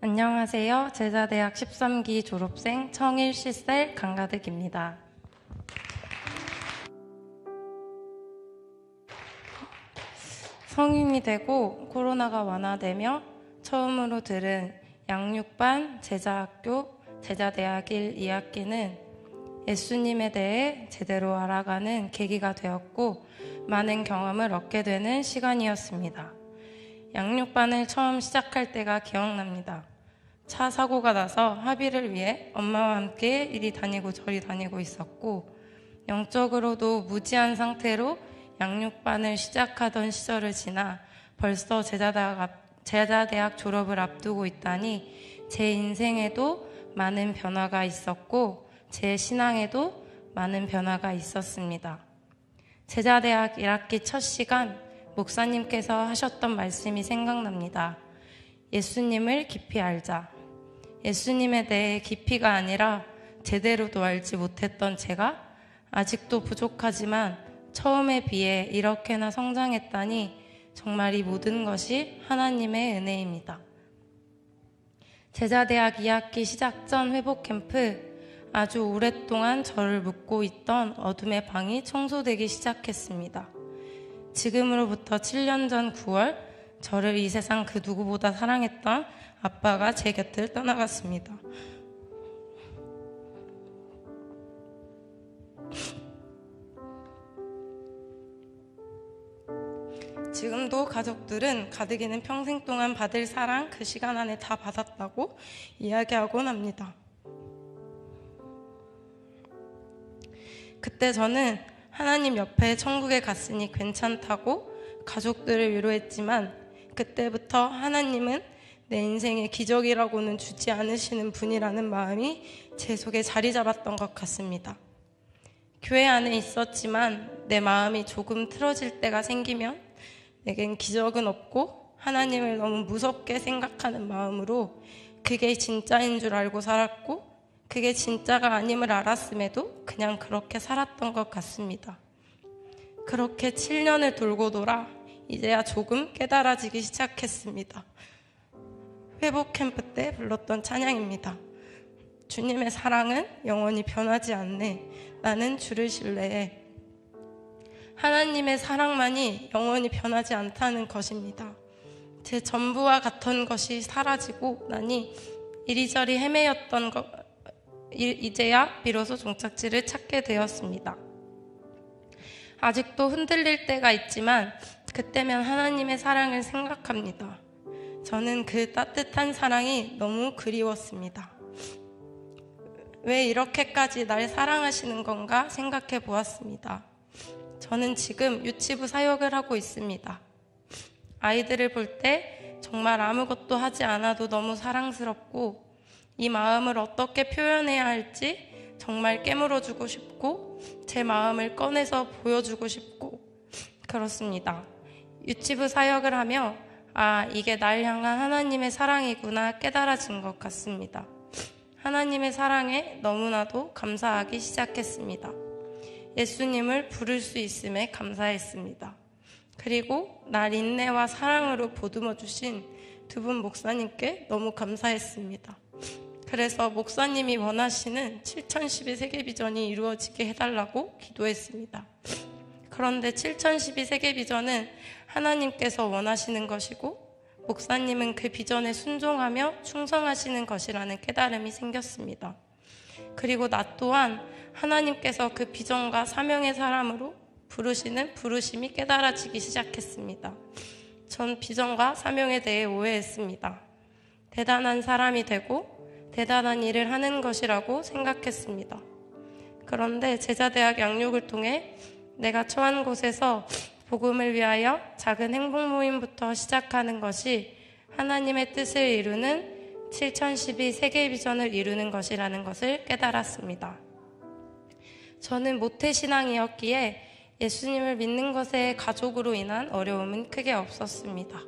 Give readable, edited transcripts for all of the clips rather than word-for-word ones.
안녕하세요. 제자대학 13기 졸업생 청일 C셀 강가득입니다. 성인이 되고 코로나가 완화되며 처음으로 들은 양육반 제자학교 제자대학 1, 2학기는 예수님에 대해 제대로 알아가는 계기가 되었고 많은 경험을 얻게 되는 시간이었습니다. 양육반을 처음 시작할 때가 기억납니다. 차 사고가 나서 합의를 위해 엄마와 함께 이리 다니고 저리 다니고 있었고 영적으로도 무지한 상태로 양육반을 시작하던 시절을 지나 벌써 제자대학 졸업을 앞두고 있다니 제 인생에도 많은 변화가 있었고 제 신앙에도 많은 변화가 있었습니다. 제자대학 1학기 첫 시간 목사님께서 하셨던 말씀이 생각납니다. 예수님을 깊이 알자. 예수님에 대해 깊이가 아니라 제대로도 알지 못했던 제가 아직도 부족하지만 처음에 비해 이렇게나 성장했다니 정말 이 모든 것이 하나님의 은혜입니다. 제자대학 2학기 시작 전 회복 캠프, 아주 오랫동안 저를 묻고 있던 어둠의 방이 청소되기 시작했습니다. 지금으로부터 7년 전 9월 저를 이 세상 그 누구보다 사랑했던 아빠가 제 곁을 떠나갔습니다. 지금도 가족들은 가득이는 평생 동안 받을 사랑 그 시간 안에 다 받았다고 이야기하곤 합니다. 그때 저는 하나님 옆에 천국에 갔으니 괜찮다고 가족들을 위로했지만 그때부터 하나님은 내 인생에 기적이라고는 주지 않으시는 분이라는 마음이 제 속에 자리 잡았던 것 같습니다. 교회 안에 있었지만 내 마음이 조금 틀어질 때가 생기면 내겐 기적은 없고 하나님을 너무 무섭게 생각하는 마음으로 그게 진짜인 줄 알고 살았고 그게 진짜가 아님을 알았음에도 그냥 그렇게 살았던 것 같습니다. 그렇게 7년을 돌고 돌아 이제야 조금 깨달아지기 시작했습니다. 회복 캠프 때 불렀던 찬양입니다. 주님의 사랑은 영원히 변하지 않네. 나는 주를 신뢰해. 하나님의 사랑만이 영원히 변하지 않다는 것입니다. 제 전부와 같던 것이 사라지고 나니 이리저리 헤매였던 것 이제야 비로소 종착지를 찾게 되었습니다. 아직도 흔들릴 때가 있지만 그때면 하나님의 사랑을 생각합니다. 저는 그 따뜻한 사랑이 너무 그리웠습니다. 왜 이렇게까지 날 사랑하시는 건가 생각해 보았습니다. 저는 지금 유치부 사역을 하고 있습니다. 아이들을 볼 때 정말 아무것도 하지 않아도 너무 사랑스럽고 이 마음을 어떻게 표현해야 할지 정말 깨물어주고 싶고 제 마음을 꺼내서 보여주고 싶고 그렇습니다. 유치부 사역을 하며 이게 날 향한 하나님의 사랑이구나 깨달아진 것 같습니다. 하나님의 사랑에 너무나도 감사하기 시작했습니다. 예수님을 부를 수 있음에 감사했습니다. 그리고 날 인내와 사랑으로 보듬어 주신 두 분 목사님께 너무 감사했습니다. 그래서 목사님이 원하시는 7012 세계비전이 이루어지게 해달라고 기도했습니다. 그런데 7012 세계비전은 하나님께서 원하시는 것이고 목사님은 그 비전에 순종하며 충성하시는 것이라는 깨달음이 생겼습니다. 그리고 나 또한 하나님께서 그 비전과 사명의 사람으로 부르시는 부르심이 깨달아지기 시작했습니다. 전 비전과 사명에 대해 오해했습니다. 대단한 사람이 되고 대단한 일을 하는 것이라고 생각했습니다. 그런데 제자대학 양육을 통해 내가 처한 곳에서 복음을 위하여 작은 행복 모임부터 시작하는 것이 하나님의 뜻을 이루는 7012 세계 비전을 이루는 것이라는 것을 깨달았습니다. 저는 모태신앙이었기에 예수님을 믿는 것에 가족으로 인한 어려움은 크게 없었습니다.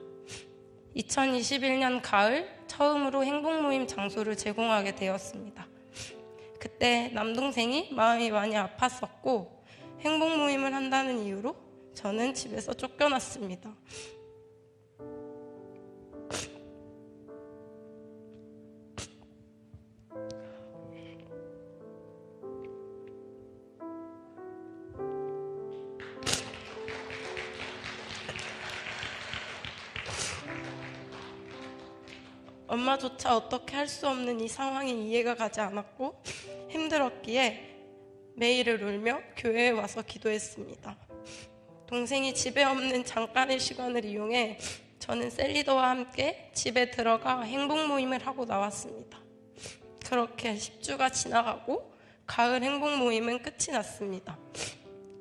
2021년 가을 처음으로 행복 모임 장소를 제공하게 되었습니다. 그때 남동생이 마음이 많이 아팠었고 행복 모임을 한다는 이유로 저는 집에서 쫓겨났습니다. 엄마조차 어떻게 할 수 없는 이 상황이 이해가 가지 않았고 힘들었기에 매일을 울며 교회에 와서 기도했습니다. 동생이 집에 없는 잠깐의 시간을 이용해 저는 셀리더와 함께 집에 들어가 행복 모임을 하고 나왔습니다. 그렇게 10주가 지나가고 가을 행복 모임은 끝이 났습니다.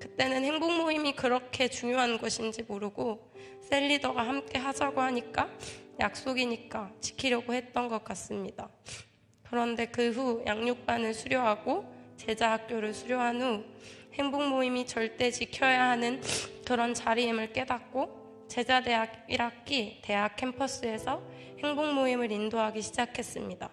그때는 행복 모임이 그렇게 중요한 것인지 모르고 셀리더가 함께 하자고 하니까 약속이니까 지키려고 했던 것 같습니다. 그런데 그 후 양육반을 수료하고 제자 학교를 수료한 후 행복 모임이 절대 지켜야 하는 그런 자리임을 깨닫고 제자대학 1학기 대학 캠퍼스에서 행복 모임을 인도하기 시작했습니다.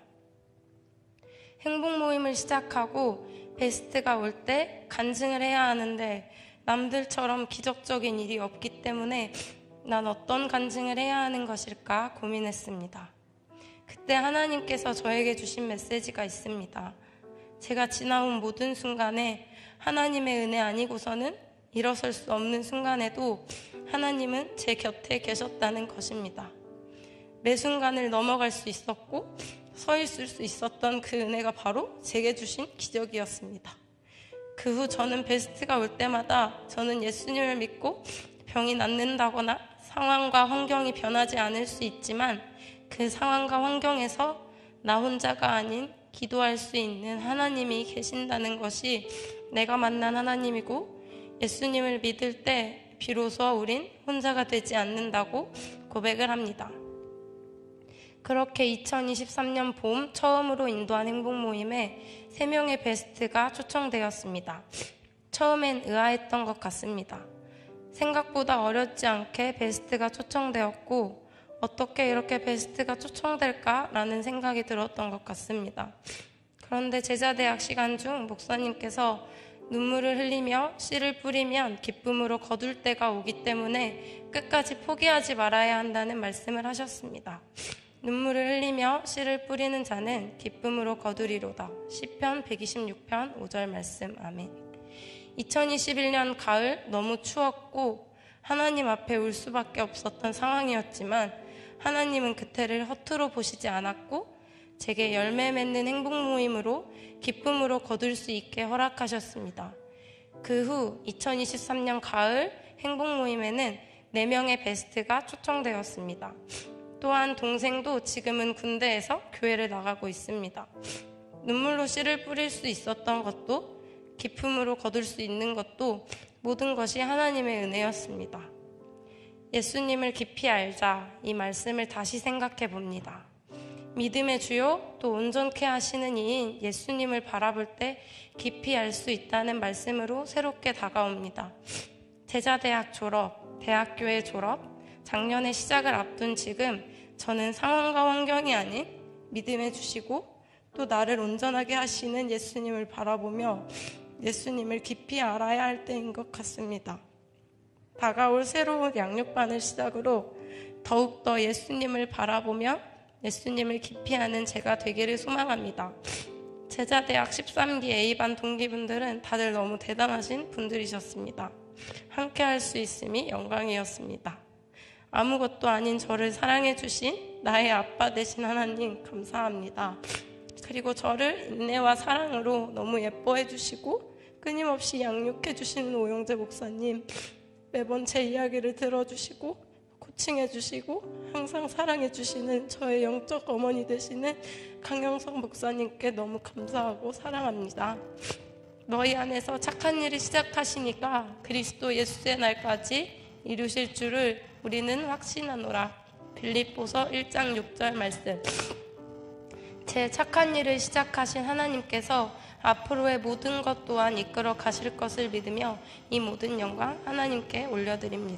행복 모임을 시작하고 베스트가 올 때 간증을 해야 하는데 남들처럼 기적적인 일이 없기 때문에 난 어떤 간증을 해야 하는 것일까 고민했습니다. 그때 하나님께서 저에게 주신 메시지가 있습니다. 제가 지나온 모든 순간에 하나님의 은혜 아니고서는 일어설 수 없는 순간에도 하나님은 제 곁에 계셨다는 것입니다. 매 순간을 넘어갈 수 있었고 서 있을 수 있었던 그 은혜가 바로 제게 주신 기적이었습니다. 그 후 저는 베스트가 올 때마다 저는 예수님을 믿고 병이 낫는다거나 상황과 환경이 변하지 않을 수 있지만 그 상황과 환경에서 나 혼자가 아닌 기도할 수 있는 하나님이 계신다는 것이 내가 만난 하나님이고 예수님을 믿을 때 비로소 우린 혼자가 되지 않는다고 고백을 합니다. 그렇게 2023년 봄 처음으로 인도한 행복 모임에 3명의 베스트가 초청되었습니다. 처음엔 의아했던 것 같습니다. 생각보다 어렵지 않게 베스트가 초청되었고 어떻게 이렇게 베스트가 초청될까라는 생각이 들었던 것 같습니다. 그런데 제자대학 시간 중 목사님께서 눈물을 흘리며 씨를 뿌리면 기쁨으로 거둘 때가 오기 때문에 끝까지 포기하지 말아야 한다는 말씀을 하셨습니다. 눈물을 흘리며 씨를 뿌리는 자는 기쁨으로 거두리로다. 시편 126편 5절 말씀. 아멘. 2021년 가을 너무 추웠고 하나님 앞에 울 수밖에 없었던 상황이었지만 하나님은 그때를 허투루 보시지 않았고 제게 열매 맺는 행복 모임으로 기쁨으로 거둘 수 있게 허락하셨습니다. 그 후 2023년 가을 행복 모임에는 4명의 베스트가 초청되었습니다. 또한 동생도 지금은 군대에서 교회를 나가고 있습니다. 눈물로 씨를 뿌릴 수 있었던 것도 기쁨으로 거둘 수 있는 것도 모든 것이 하나님의 은혜였습니다. 예수님을 깊이 알자 이 말씀을 다시 생각해 봅니다. 믿음의 주요 또 온전케 하시는 이인 예수님을 바라볼 때 깊이 알 수 있다는 말씀으로 새롭게 다가옵니다. 제자대학 졸업, 대학교의 졸업, 작년에 시작을 앞둔 지금 저는 상황과 환경이 아닌 믿음해 주시고 또 나를 온전하게 하시는 예수님을 바라보며 예수님을 깊이 알아야 할 때인 것 같습니다. 다가올 새로운 양육반을 시작으로 더욱더 예수님을 바라보며 예수님을 깊이 아는 제가 되기를 소망합니다. 제자대학 13기 A반 동기분들은 다들 너무 대단하신 분들이셨습니다. 함께 할 수 있음이 영광이었습니다. 아무것도 아닌 저를 사랑해 주신 나의 아빠 되신 하나님 감사합니다. 그리고 저를 인내와 사랑으로 너무 예뻐해 주시고 끊임없이 양육해 주시는 오영재 목사님, 매번 제 이야기를 들어주시고 코칭해 주시고 항상 사랑해 주시는 저의 영적 어머니 되시는 강영석 목사님께 너무 감사하고 사랑합니다. 너희 안에서 착한 일을 시작하시니까 그리스도 예수의 날까지 이루실 줄을 우리는 확신하노라. 빌립보서 1장 6절 말씀. 제 착한 일을 시작하신 하나님께서 앞으로의 모든 것 또한 이끌어 가실 것을 믿으며 이 모든 영광 하나님께 올려드립니다.